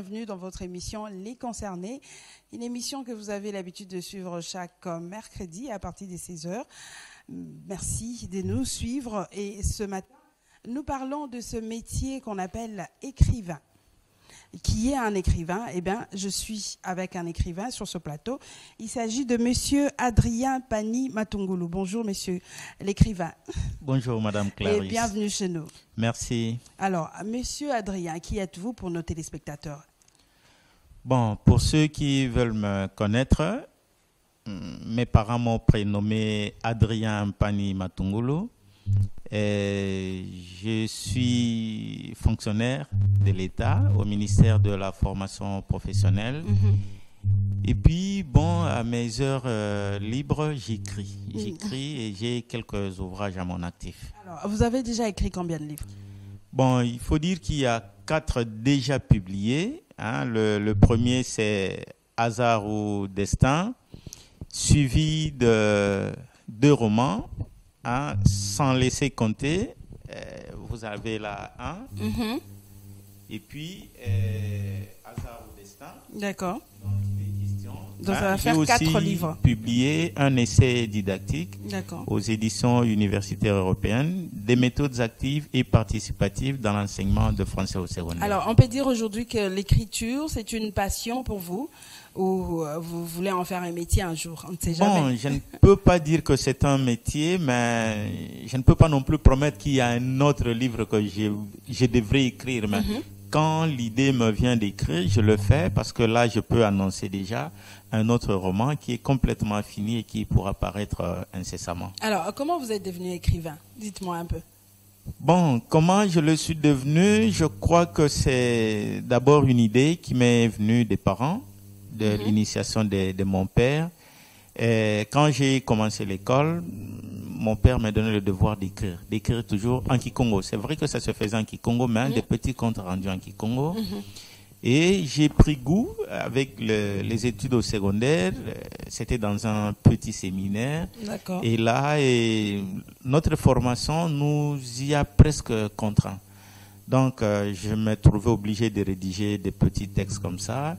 bienvenue dans votre émission Les Concernés, une émission que vous avez l'habitude de suivre chaque mercredi à partir des 16h. Merci de nous suivre et ce matin, nous parlons de ce métier qu'on appelle écrivain. Qui est un écrivain? Eh bien, je suis avec un écrivain sur ce plateau. Il s'agit de Monsieur Adrien Pani Matungulu. Bonjour, Monsieur l'écrivain. Bonjour, Madame Clarisse. Et bienvenue chez nous. Merci. Alors, Monsieur Adrien, qui êtes-vous pour nos téléspectateurs? Bon, pour ceux qui veulent me connaître, mes parents m'ont prénommé Adrien Pani Matungulu. Et je suis fonctionnaire de l'État au ministère de la formation professionnelle. Et puis, bon, à mes heures libres, j'écris. J'écris et j'ai quelques ouvrages à mon actif. Alors, vous avez déjà écrit combien de livres? Bon, il faut dire qu'il y a 4 déjà publiés. Hein. Le premier, c'est Hasard ou Destin, suivi de 2 romans. Hein, sans laisser compter, vous avez la 1, et puis Hasard ou Destin. D'accord. Donc, il est question. Donc, ça va faire 4 livres. J'ai publié un essai didactique aux éditions universitaires européennes, des méthodes actives et participatives dans l'enseignement de français au secondaire. Alors, on peut dire aujourd'hui que l'écriture, c'est une passion pour vous, ou vous voulez en faire un métier un jour? On ne sait jamais. Bon, je ne peux pas dire que c'est un métier, mais je ne peux pas non plus promettre qu'il y a un autre livre que je devrais écrire. Mais quand l'idée me vient d'écrire, je le fais parce que là, je peux annoncer déjà un autre roman qui est complètement fini et qui pourra paraître incessamment. Alors, comment vous êtes devenu écrivain? Dites-moi un peu. Bon, comment je le suis devenu? Je crois que c'est d'abord une idée qui m'est venue des parents, de l'initiation de mon père. Et quand j'ai commencé l'école, mon père m'a donné le devoir d'écrire toujours en kikongo. C'est vrai que ça se faisait en kikongo, mais des petits comptes rendus en kikongo. Et j'ai pris goût avec les études au secondaire. C'était dans un petit séminaire. D'accord. Et là, notre formation nous y a presque contraints. Donc, je me trouvais obligé de rédiger des petits textes comme ça.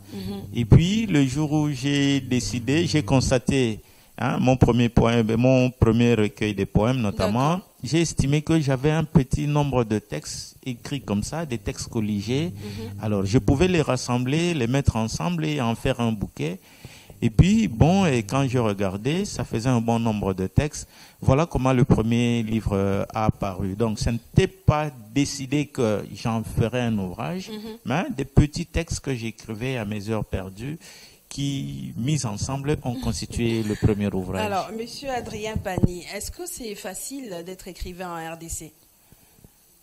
Et puis, le jour où j'ai décidé, j'ai constaté mon premier poème, mon premier recueil de poèmes notamment. J'ai estimé que j'avais un petit nombre de textes écrits comme ça, des textes colligés. Alors, je pouvais les rassembler, les mettre ensemble et en faire un bouquet. Et puis, bon, et quand je regardais, ça faisait un bon nombre de textes. Voilà comment le premier livre a apparu. Donc, ce n'était pas décidé que j'en ferais un ouvrage, mais des petits textes que j'écrivais à mes heures perdues qui, mis ensemble, ont constitué le premier ouvrage. Alors, Monsieur Adrien Pani, est-ce que c'est facile d'être écrivain en RDC?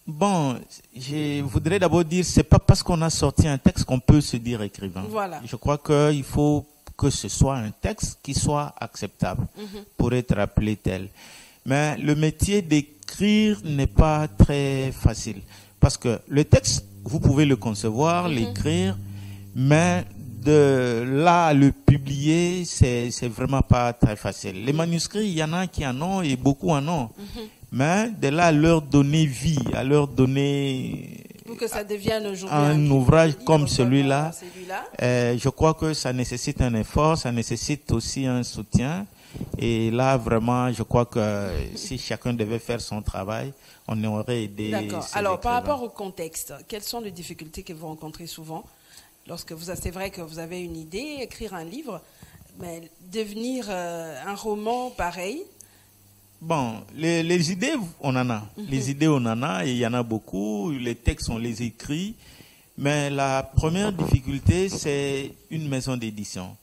Bon, je voudrais d'abord dire, c'est pas parce qu'on a sorti un texte qu'on peut se dire écrivain. Voilà. Je crois qu'il faut que ce soit un texte qui soit acceptable pour être appelé tel. Mais le métier d'écrire n'est pas très facile. Parce que le texte, vous pouvez le concevoir, l'écrire, mais de là à le publier, c'est vraiment pas très facile. Les manuscrits, il y en a qui en ont et beaucoup en ont. Mais de là à leur donner vie, à leur donner pour que ça devienne aujourd'hui un ouvrage comme celui-là, je crois que ça nécessite un effort, ça nécessite aussi un soutien. Et là, vraiment, je crois que si chacun devait faire son travail, on aurait aidé. D'accord. Alors, par rapport au contexte, quelles sont les difficultés que vous rencontrez souvent lorsque c'est vrai que vous avez une idée, écrire un livre, mais devenir un roman pareil? Bon, les idées, on en a. Les idées, on en a, et il y en a beaucoup. Les textes, on les écrit. Mais la première difficulté, c'est une maison d'édition.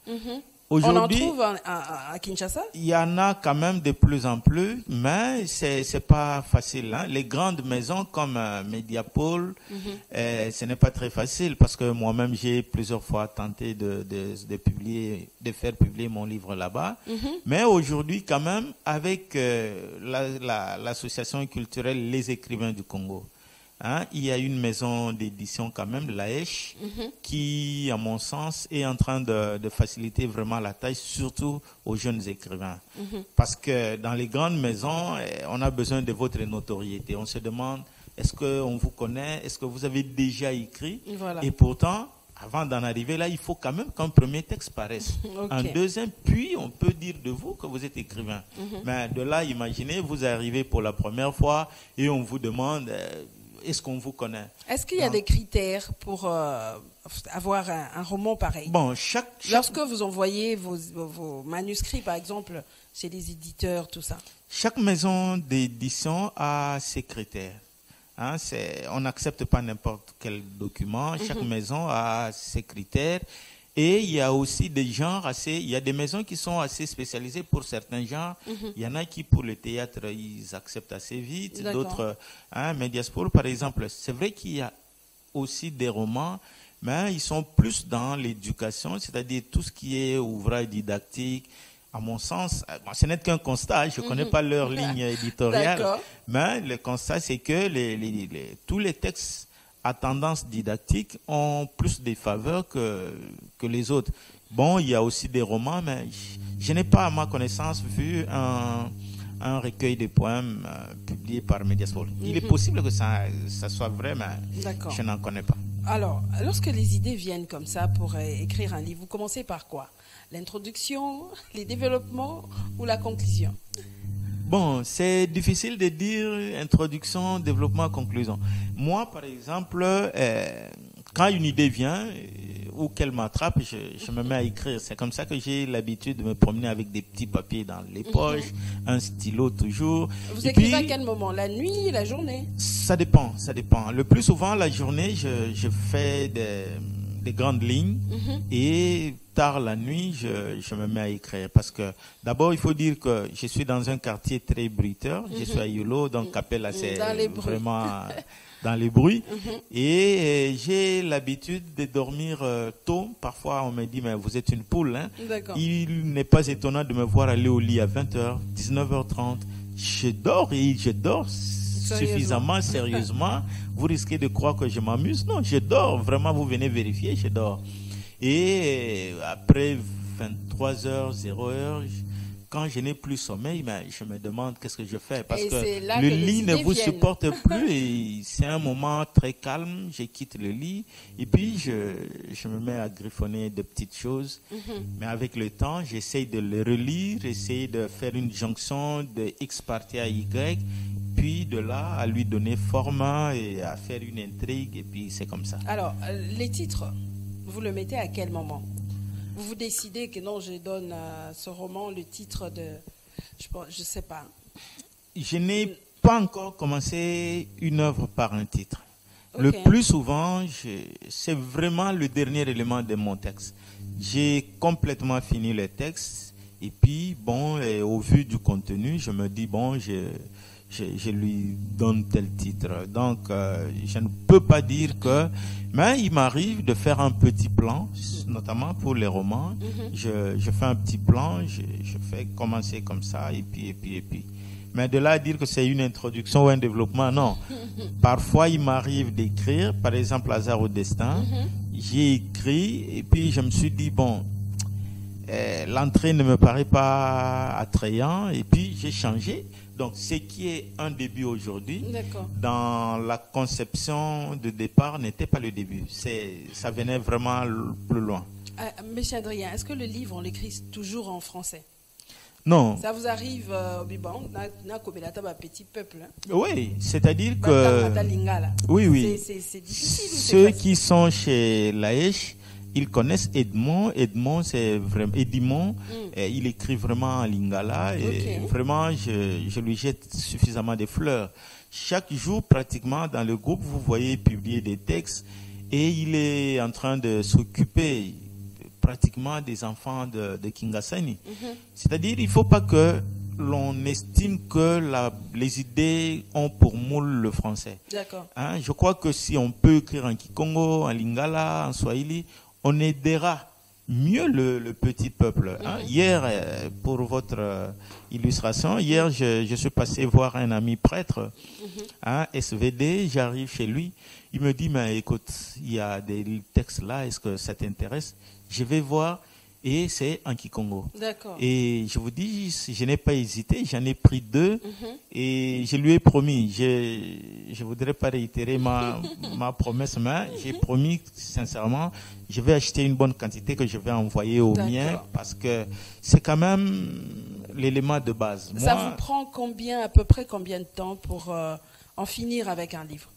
Aujourd'hui, on en trouve à Kinshasa? Il y en a quand même de plus en plus, mais c'est pas facile. Hein. Les grandes maisons comme Mediapol, ce n'est pas très facile parce que moi-même j'ai plusieurs fois tenté de faire publier mon livre là-bas. Mais aujourd'hui quand même, avec l'association culturelle Les Écrivains du Congo, il y a une maison d'édition quand même, l'AECH, qui, à mon sens, est en train de faciliter vraiment la tâche, surtout aux jeunes écrivains. Parce que dans les grandes maisons, on a besoin de votre notoriété. On se demande, est-ce qu'on vous connaît? Est-ce que vous avez déjà écrit? Et pourtant, avant d'en arriver là, il faut quand même qu'un premier texte paraisse. Ok. Un deuxième, puis on peut dire de vous que vous êtes écrivain. Mais de là, imaginez, vous arrivez pour la première fois et on vous demande est-ce qu'on vous connaît? Est-ce qu'il y a des critères pour avoir un roman pareil? Bon, Lorsque vous envoyez vos manuscrits, par exemple, chez les éditeurs, tout ça. Chaque maison d'édition a ses critères. Hein, on n'accepte pas n'importe quel document. Chaque maison a ses critères. Et il y a aussi des genres il y a des maisons qui sont assez spécialisées pour certains genres. Il y en a qui, pour le théâtre, ils acceptent assez vite. D'autres, Mediasport, par exemple. C'est vrai qu'il y a aussi des romans, mais ils sont plus dans l'éducation, c'est-à-dire tout ce qui est ouvrage didactique. À mon sens, ce n'est qu'un constat, je ne connais pas leur ligne éditoriale, mais le constat, c'est que tous les textes à tendance didactique ont plus des faveurs que les autres. Bon, il y a aussi des romans, mais je n'ai pas, à ma connaissance, vu un recueil de poèmes publié par Mediasport. Il est possible que ça soit vrai, mais je n'en connais pas. Alors, lorsque les idées viennent comme ça pour écrire un livre, vous commencez par quoi? L'introduction, les développements ou la conclusion? Bon, c'est difficile de dire introduction, développement, conclusion. Moi, par exemple, quand une idée vient ou qu'elle m'attrape, je me mets à écrire. C'est comme ça que j'ai l'habitude de me promener avec des petits papiers dans les poches, un stylo toujours. Vous écrivez à quel moment? La nuit, la journée? Ça dépend. Le plus souvent, la journée, je fais des grandes lignes et tard la nuit, je me mets à écrire parce que d'abord, il faut dire que je suis dans un quartier très bruiteur. Je suis à Yolo, donc Capella, c'est vraiment dans les bruits. Et j'ai l'habitude de dormir tôt. Parfois, on me dit, mais vous êtes une poule. Hein? Il n'est pas étonnant de me voir aller au lit à 20h, 19h30. Je dors et je dors suffisamment sérieusement. Vous risquez de croire que je m'amuse. Non, je dors. Vraiment, vous venez vérifier, je dors. Et après 23h, 0h, quand je n'ai plus sommeil, je me demande qu'est-ce que je fais. Parce que le lit ne vous supporte plus et c'est un moment très calme. Je quitte le lit et puis je me mets à griffonner de petites choses. Mais avec le temps, j'essaye de le relire, essayer de faire une jonction de X partie à Y. Puis de là, à lui donner format et à faire une intrigue. Et puis c'est comme ça. Alors, les titres, vous le mettez à quel moment? Vous décidez que non, je donne à ce roman le titre de... Je ne sais pas. Je n'ai pas encore commencé une œuvre par un titre. Le plus souvent, c'est vraiment le dernier élément de mon texte. J'ai complètement fini le texte. Et puis, bon, au vu du contenu, je me dis, bon, je lui donne tel titre. Donc, je ne peux pas dire que... Mais il m'arrive de faire un petit plan, notamment pour les romans. Je fais un petit plan, je fais commencer comme ça, et puis. Mais de là à dire que c'est une introduction ou un développement, non. Parfois, il m'arrive d'écrire, par exemple, Hasard au destin. J'ai écrit, et puis je me suis dit, bon... l'entrée ne me paraît pas attrayant, et puis j'ai changé. Donc, ce qui est un début aujourd'hui, dans la conception de départ, n'était pas le début. Ça venait vraiment plus loin. Monsieur Adrien, est-ce que le livre, on l'écrit toujours en français? Non. Ça vous arrive, petit peuple. Oui, c'est-à-dire que... Oui. C'est difficile. Ceux qui sont chez Laèche, ils connaissent Edmond. Edmond, c'est vraiment Edmond. Il écrit vraiment en lingala et vraiment, je lui jette suffisamment de fleurs. Chaque jour, pratiquement, dans le groupe, vous voyez publier des textes et il est en train de s'occuper pratiquement des enfants de Kingasani. C'est-à-dire, il ne faut pas que l'on estime que les idées ont pour moule le français. Hein, je crois que si on peut écrire en Kikongo, en lingala, en swahili, on aidera mieux le petit peuple. Hein. Hier, pour votre illustration, hier, je suis passé voir un ami prêtre, SVD, j'arrive chez lui, il me dit, mais écoute, il y a des textes là, est-ce que ça t'intéresse? Je vais voir, et c'est en Kikongo. D'accord. Et je vous dis, je n'ai pas hésité, j'en ai pris 2 et je lui ai promis, je voudrais pas réitérer ma promesse, mais j'ai promis sincèrement, je vais acheter une bonne quantité que je vais envoyer au mien parce que c'est quand même l'élément de base. Ça vous prend à peu près combien de temps pour en finir avec un livre?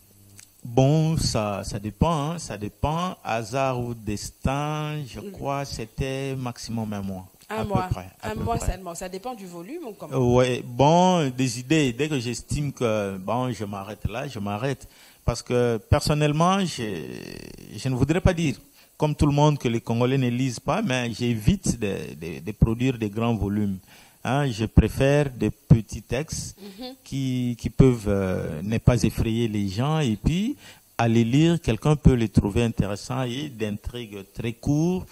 Bon, ça dépend, hein, ça dépend. Hasard ou destin, je crois, c'était maximum un mois. Un mois seulement. Ça dépend du volume ou comment? Ouais, bon, des idées. Dès que j'estime que bon, je m'arrête là, je m'arrête. Parce que personnellement, je ne voudrais pas dire, comme tout le monde, que les Congolais ne lisent pas, mais j'évite de produire des grands volumes. Hein, je préfère des petits textes qui peuvent ne pas effrayer les gens et puis à les lire, quelqu'un peut les trouver intéressants et d'intrigues très courtes.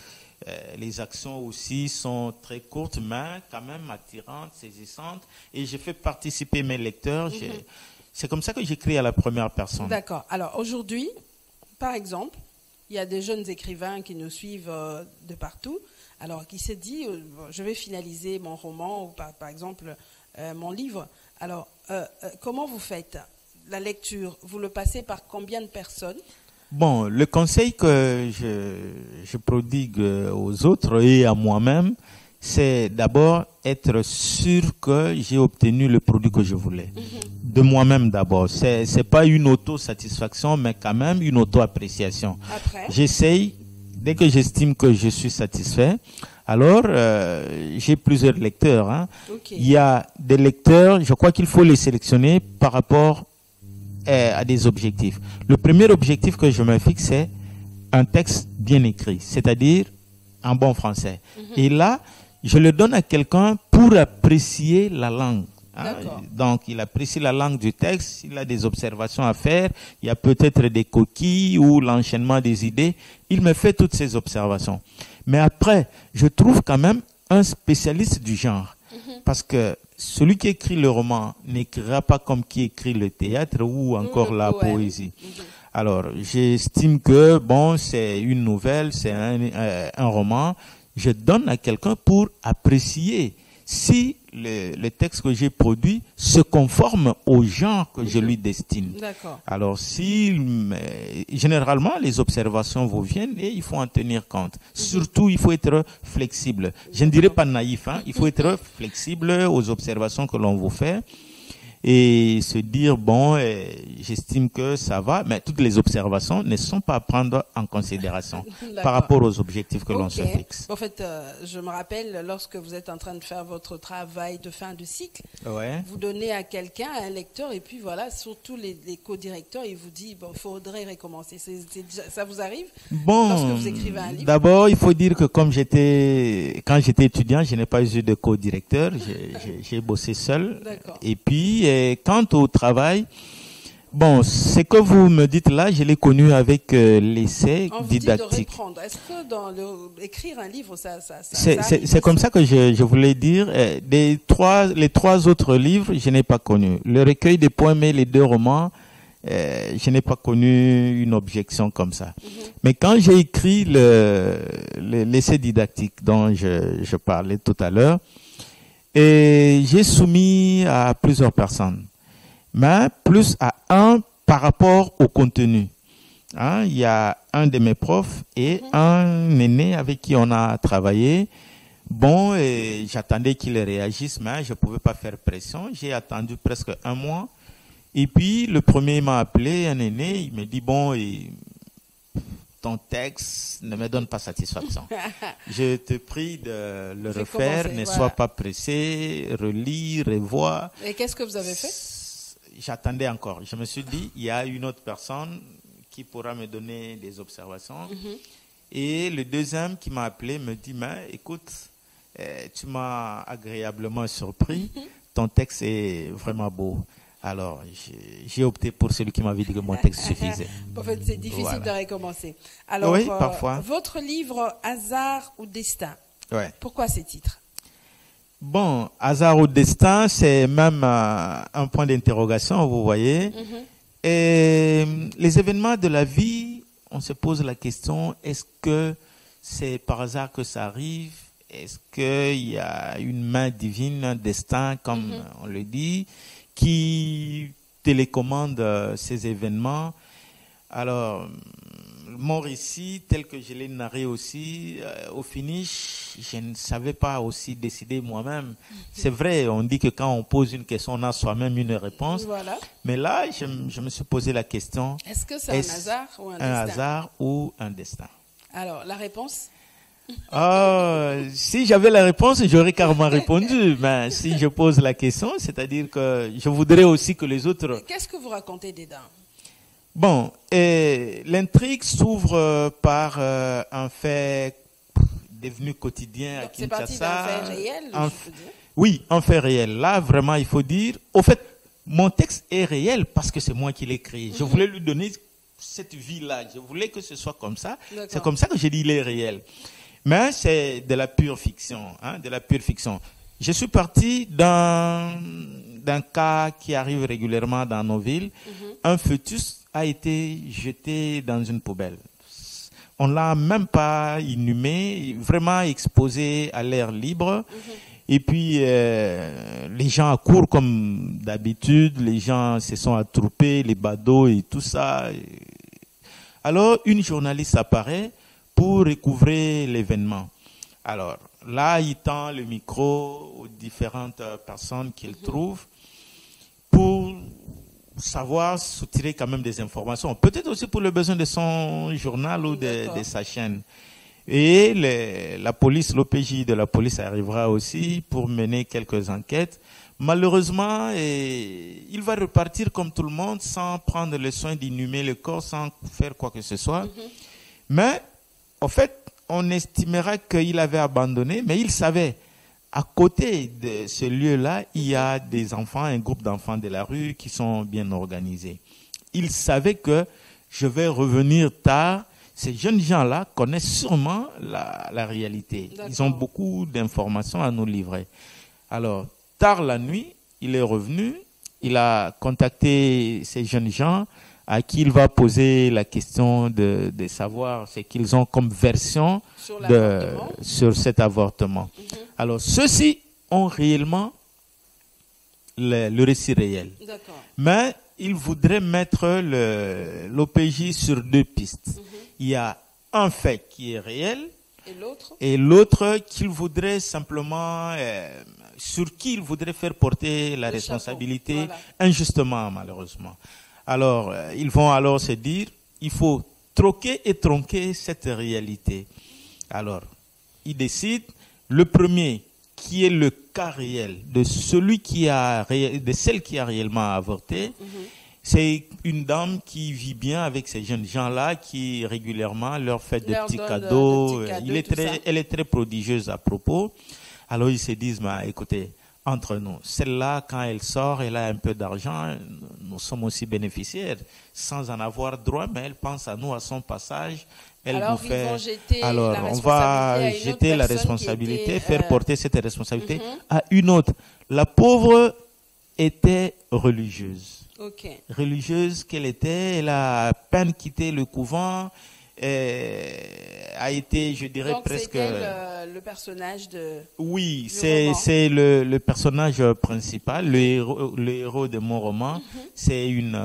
Les actions aussi sont très courtes, mais quand même attirantes, saisissantes. Et je fais participer mes lecteurs. C'est comme ça que j'écris à la première personne. D'accord. Alors aujourd'hui, par exemple, il y a des jeunes écrivains qui nous suivent de partout. Alors, qui s'est dit, je vais finaliser mon roman ou par exemple mon livre. Alors, comment vous faites la lecture? Vous le passez par combien de personnes? Bon, le conseil que je prodigue aux autres et à moi-même, c'est d'abord être sûr que j'ai obtenu le produit que je voulais. De moi-même d'abord. C'est pas une auto-satisfaction, mais quand même une auto-appréciation. Après, j'essaye. Dès que j'estime que je suis satisfait, alors j'ai plusieurs lecteurs. Hein. Okay. Il y a des lecteurs, je crois qu'il faut les sélectionner par rapport à des objectifs. Le premier objectif que je me fixe, c'est un texte bien écrit, c'est-à-dire en bon français. Et là, je le donne à quelqu'un pour apprécier la langue. Hein? Donc, il apprécie la langue du texte, il a des observations à faire, il y a peut-être des coquilles ou l'enchaînement des idées. Il me fait toutes ces observations. Mais après, je trouve quand même un spécialiste du genre. Parce que celui qui écrit le roman n'écrira pas comme qui écrit le théâtre ou encore la poésie. Alors, j'estime que, bon, c'est une nouvelle, c'est un roman. Je donne à quelqu'un pour apprécier si le texte que j'ai produit se conforme au genre que je lui destine. Alors, généralement, les observations vous viennent et il faut en tenir compte. Surtout, il faut être flexible. Je ne dirais pas naïf, hein. Il faut être flexible aux observations que l'on vous fait et se dire, bon, j'estime que ça va, mais toutes les observations ne sont pas à prendre en considération par rapport aux objectifs que l'on se fixe. En fait, je me rappelle, lorsque vous êtes en train de faire votre travail de fin de cycle, vous donnez à quelqu'un, à un lecteur, et puis voilà, surtout les co-directeurs, il vous dit, bon, il faudrait recommencer. Ça vous arrive lorsque vous écrivez un livre? D'abord, il faut dire que quand j'étais étudiant, je n'ai pas eu de co-directeur, j'ai bossé seul. Et puis, quant au travail, bon, ce que vous me dites là, je l'ai connu avec l'essai didactique. Est-ce que écrire un livre, c'est comme ça que je voulais dire. Les trois autres livres, je n'ai pas connu. Le recueil des poèmes et les 2 romans, je n'ai pas connu une objection comme ça. Mais quand j'ai écrit l'essai didactique dont je parlais tout à l'heure, et j'ai soumis à plusieurs personnes, mais plus à un par rapport au contenu. Hein, il y a un de mes profs et un aîné avec qui on a travaillé. Bon, et j'attendais qu'il réagisse, mais je ne pouvais pas faire pression. J'ai attendu presque 1 mois. Et puis, le premier m'a appelé, un aîné, il me dit, bon, ton texte ne me donne pas satisfaction. Je te prie de le refaire, ne sois pas pressé, relis, revois. Et qu'est-ce que vous avez fait? J'attendais encore. Je me suis dit, il y a une autre personne qui pourra me donner des observations. Et le deuxième qui m'a appelé me dit, mais écoute, tu m'as agréablement surpris. Ton texte est vraiment beau. Alors, j'ai opté pour celui qui m'avait dit que mon texte suffisait. En fait, c'est difficile de recommencer. Alors, oui, parfois. Votre livre, Hasard ou Destin, pourquoi ces titres? Bon, Hasard ou Destin, c'est même un point d'interrogation, vous voyez. Et les événements de la vie, on se pose la question, est-ce que c'est par hasard que ça arrive est-ce qu'il y a une main divine, un destin, comme on le dit, qui télécommande ces événements? Alors, mon récit, tel que je l'ai narré aussi, au finish, je ne savais pas aussi décider moi-même. C'est vrai, on dit que quand on pose une question, on a soi-même une réponse. Voilà. Mais là, je me suis posé la question. Est-ce que c'est un hasard ou un destin? Un hasard ou un destin? Alors, la réponse? Si j'avais la réponse, j'aurais carrément répondu. Mais si je pose la question, c'est-à-dire que je voudrais aussi que les autres... Qu'est-ce que vous racontez dedans? Bon, l'intrigue s'ouvre par un fait devenu quotidien à Kinshasa. C'est parti d'un fait réel, je peux dire. Oui, un fait réel. Là, vraiment, il faut dire... Au fait, mon texte est réel parce que c'est moi qui l'ai créé. Je voulais lui donner cette vie-là. Je voulais que ce soit comme ça. C'est comme ça que j'ai dit il est réel. Mais c'est de la pure fiction, de la pure fiction. Je suis parti d'un cas qui arrive régulièrement dans nos villes. Un fœtus a été jeté dans une poubelle. On l'a même pas inhumé, vraiment exposé à l'air libre. Et puis, les gens accourent comme d'habitude, les gens se sont attroupés, les badauds et tout ça. Alors, une journaliste apparaît pour recouvrer l'événement. Alors, là, il tend le micro aux différentes personnes qu'il trouve pour savoir soutirer quand même des informations. Peut-être aussi pour le besoin de son journal ou de sa chaîne. Et la police, l'OPJ de la police arrivera aussi pour mener quelques enquêtes. Malheureusement, il va repartir comme tout le monde sans prendre le soin d'inhumer le corps, sans faire quoi que ce soit. Mais, en fait, on estimera qu'il avait abandonné, mais il savait. À côté de ce lieu-là, il y a des enfants, un groupe d'enfants de la rue qui sont bien organisés. Il savait que je vais revenir tard. Ces jeunes gens-là connaissent sûrement la réalité. Ils ont beaucoup d'informations à nous livrer. Alors, tard la nuit, il est revenu. Il a contacté ces jeunes gens à qui il va poser la question de savoir ce qu'ils ont comme version sur cet avortement. Alors, ceux-ci ont réellement le récit réel. Mais ils voudraient mettre l'OPJ sur deux pistes. Il y a un fait qui est réel et l'autre qu'il voudrait simplement, sur qui il voudrait faire porter la responsabilité injustement, malheureusement. Alors, ils vont alors se dire, il faut troquer et tronquer cette réalité. Alors, ils décident, le premier, qui est le cas réel de celle qui a réellement avorté, c'est une dame qui vit bien avec ces jeunes gens-là, qui régulièrement leur fait des petits cadeaux. Elle est très prodigieuse à propos. Alors ils se disent, écoutez, entre nous, celle-là, quand elle sort, elle a un peu d'argent, nous sommes aussi bénéficiaires, sans en avoir droit, mais elle pense à nous à son passage. Alors, on va jeter la responsabilité, faire porter cette responsabilité à une autre. La pauvre était religieuse. Religieuse qu'elle était, elle a à peine quitté le couvent, a été, je dirais, donc presque... c'était le personnage de... Oui, c'est le personnage principal, le héros de mon roman. C'est une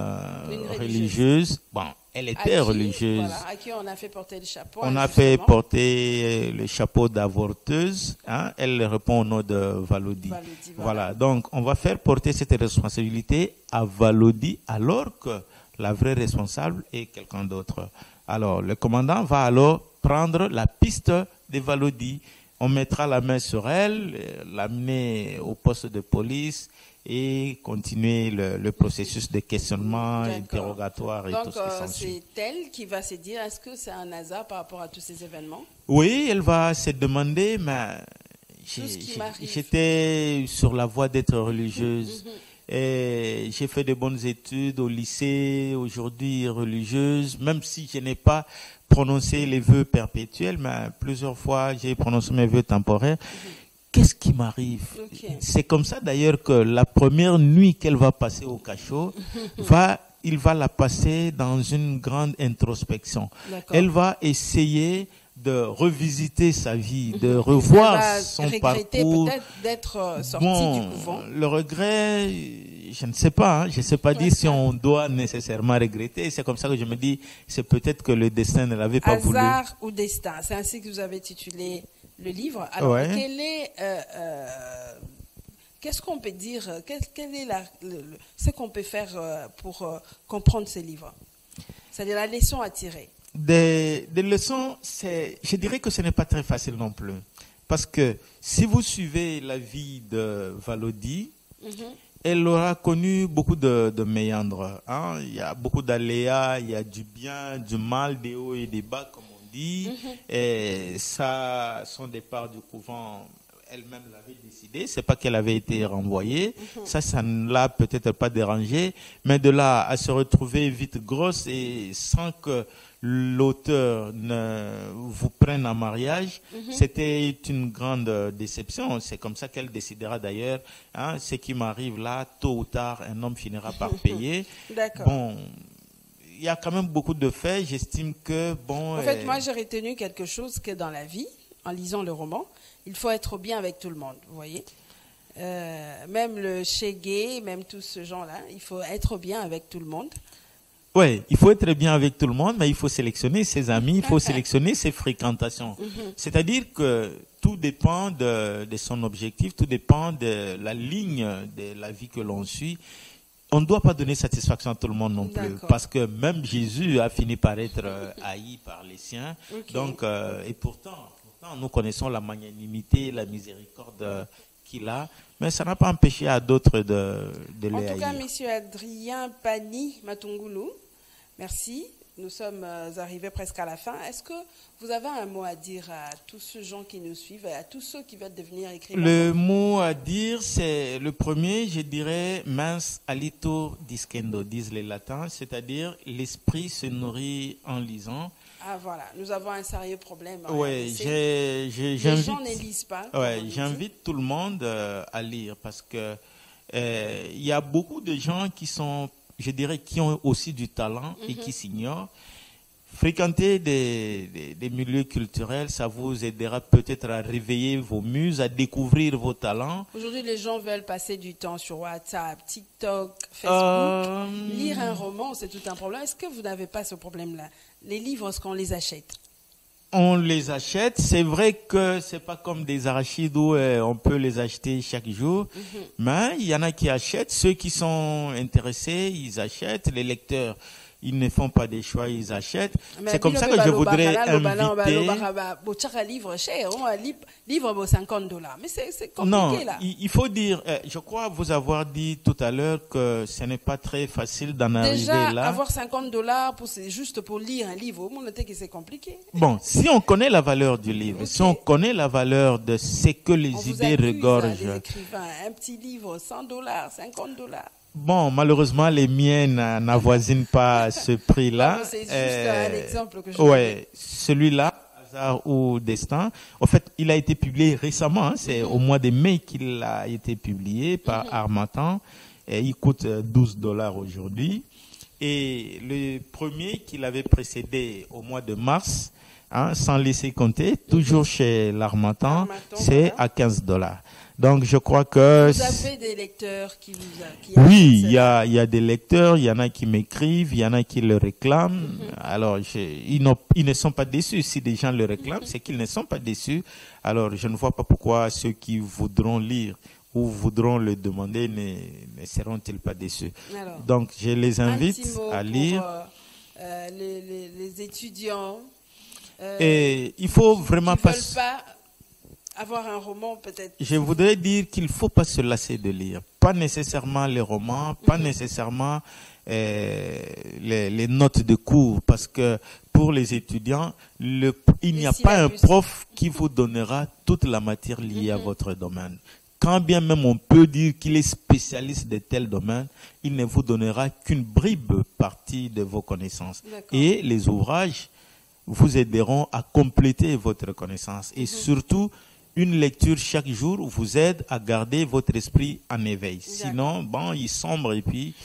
religieuse. Bon, elle était religieuse. Voilà, à qui on a fait porter le chapeau. On a fait porter le chapeau d'avorteuse. Elle répond au nom de Valodi. Voilà, donc on va faire porter cette responsabilité à Valodi alors que la vraie responsable est quelqu'un d'autre. Alors, le commandant va alors prendre la piste de Valodi. On mettra la main sur elle, l'amener au poste de police et continuer le processus de questionnement, interrogatoire et tout ce qui s'ensuit. Donc, c'est elle qui va se dire, est-ce que c'est un hasard par rapport à tous ces événements? Oui, elle va se demander, mais j'étais sur la voie d'être religieuse. Et j'ai fait de bonnes études au lycée, aujourd'hui religieuse, même si je n'ai pas prononcé les vœux perpétuels, mais plusieurs fois j'ai prononcé mes vœux temporaires. Qu'est-ce qui m'arrive? C'est comme ça d'ailleurs que la première nuit qu'elle va passer au cachot, il va la passer dans une grande introspection. Elle va essayer de revisiter sa vie, de revoir son parcours. Peut-être d'être sorti du couvent. Le regret, je ne sais pas. Je ne sais pas dire si on doit nécessairement regretter. C'est comme ça que je me dis, c'est peut-être que le destin ne l'avait pas voulu. Hasard ou destin, c'est ainsi que vous avez titulé le livre. Alors, qu'est-ce qu'on peut dire, quel est ce qu'on peut faire pour comprendre ce livre? C'est-à-dire la leçon à tirer. Des leçons, je dirais que ce n'est pas très facile non plus. Parce que si vous suivez la vie de Valodi, elle aura connu beaucoup de méandres. Hein. Il y a beaucoup d'aléas, il y a du bien, du mal, des hauts et des bas, comme on dit. Et son départ du couvent, elle-même l'avait décidé. C'est pas qu'elle avait été renvoyée. Ça ne l'a peut-être pas dérangé. Mais de là à se retrouver vite grosse et sans que l'auteur ne vous prenne en mariage, c'était une grande déception. C'est comme ça qu'elle décidera d'ailleurs. Hein, ce qui m'arrive là, tôt ou tard, un homme finira par payer. D'accord. Bon, il y a quand même beaucoup de faits. J'estime que bon. En fait, moi, j'ai retenu quelque chose que dans la vie, en lisant le roman, il faut être bien avec tout le monde. Vous voyez, même le Chegué, même tous ce gens-là, il faut être bien avec tout le monde. Oui, il faut être bien avec tout le monde, mais il faut sélectionner ses amis, il faut sélectionner ses fréquentations. C'est-à-dire que tout dépend de son objectif, tout dépend de la ligne de la vie que l'on suit. On ne doit pas donner satisfaction à tout le monde non plus, parce que même Jésus a fini par être haï par les siens. Donc, et pourtant, nous connaissons la magnanimité, la miséricorde qu'il a, mais ça n'a pas empêché à d'autres de les haïr. En tout cas, Monsieur Adrien Pani Matungulu, merci. Nous sommes arrivés presque à la fin. Est-ce que vous avez un mot à dire à tous ces gens qui nous suivent et à tous ceux qui veulent devenir écrivains? Le mot à dire, c'est le premier, je dirais, mens alito discendo, disent les latins, c'est-à-dire l'esprit se nourrit en lisant. Ah voilà, nous avons un sérieux problème. Oui, les gens ne lisent pas. Ouais, j'invite tout le monde à lire parce que il y a beaucoup de gens qui sont, je dirais, qui ont aussi du talent et qui s'ignorent. Fréquenter des milieux culturels, ça vous aidera peut-être à réveiller vos muses, à découvrir vos talents. Aujourd'hui, les gens veulent passer du temps sur WhatsApp, TikTok, Facebook. Lire un roman, c'est tout un problème. Est-ce que vous n'avez pas ce problème-là? Les livres, est-ce qu'on les achète? On les achète. C'est vrai que c'est pas comme des arachides où on peut les acheter chaque jour. Mais il y en a qui achètent. Ceux qui sont intéressés, ils achètent. Les lecteurs, ils ne font pas des choix, ils achètent. C'est comme ça que je voudrais inviter... livre cher, livre $50. Mais c'est compliqué non, là. Il faut dire, je crois vous avoir dit tout à l'heure que ce n'est pas très facile d'en arriver là. Déjà, avoir $50 juste pour lire un livre, on était que c'est compliqué. Bon, si on connaît la valeur du livre, si on connaît la valeur de ce que les idées regorgent. Les écrivains, un petit livre, $100, $50. Bon, malheureusement, les miennes n'avoisinent pas ce prix-là. C'est juste un exemple que je ouais, celui-là, Hasard ou Destin. En fait, il a été publié récemment. Hein, c'est au mois de mai qu'il a été publié par Harmattan. Et il coûte $12 aujourd'hui. Et le premier qu'il avait précédé au mois de mars, hein, sans laisser compter, toujours chez l'Harmattan, c'est à $15. Donc, je crois que... Vous avez des lecteurs qui vous... Oui, il y a des lecteurs, il y en a qui m'écrivent, il y en a qui le réclament. Alors, ils ne sont pas déçus. Si des gens le réclament, c'est qu'ils ne sont pas déçus. Alors, je ne vois pas pourquoi ceux qui voudront lire ou voudront le demander ne seront-ils pas déçus. Alors, donc, je les invite à lire. Pour, les étudiants... Et il faut vraiment pas... Avoir un roman peut-être. Je voudrais dire qu'il ne faut pas se lasser de lire. Pas nécessairement les romans, pas nécessairement les notes de cours, parce que pour les étudiants, il n'y a pas un prof qui vous donnera toute la matière liée à votre domaine. Quand bien même on peut dire qu'il est spécialiste de tel domaine, il ne vous donnera qu'une bribe partie de vos connaissances. Et les ouvrages vous aideront à compléter votre connaissance. Et surtout, une lecture chaque jour vous aide à garder votre esprit en éveil. Sinon, bon, il sombre et puis...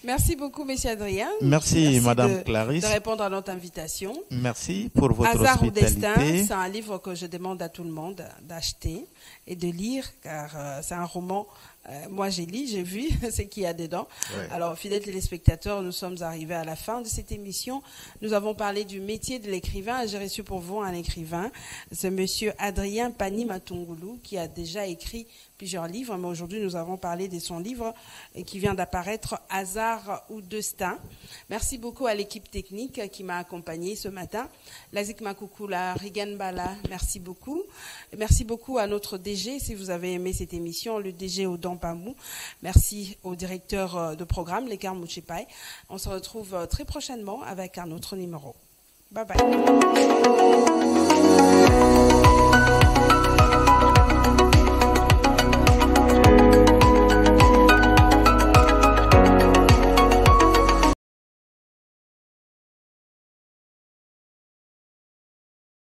Merci beaucoup, monsieur Adrien. Merci Madame Clarisse. De répondre à notre invitation. Merci pour votre Hasard hospitalité. ou destin, c'est un livre que je demande à tout le monde d'acheter et de lire, car c'est un roman. Moi, j'ai lu, j'ai vu ce qu'il y a dedans. Ouais. Alors, fidèles téléspectateurs, nous sommes arrivés à la fin de cette émission. Nous avons parlé du métier de l'écrivain. J'ai reçu pour vous un écrivain, ce monsieur Adrien Pani Matungulu, qui a déjà écrit plusieurs livres, mais aujourd'hui nous avons parlé de son livre qui vient d'apparaître, Hasard ou destin. Merci beaucoup à l'équipe technique qui m'a accompagnée ce matin. Lazik Makoukoula, Rigan Bala, merci beaucoup. Merci beaucoup à notre DG, si vous avez aimé cette émission, le DG Odan Pamou. Merci au directeur de programme, Lekar Mouchipai. On se retrouve très prochainement avec un autre numéro. Bye bye.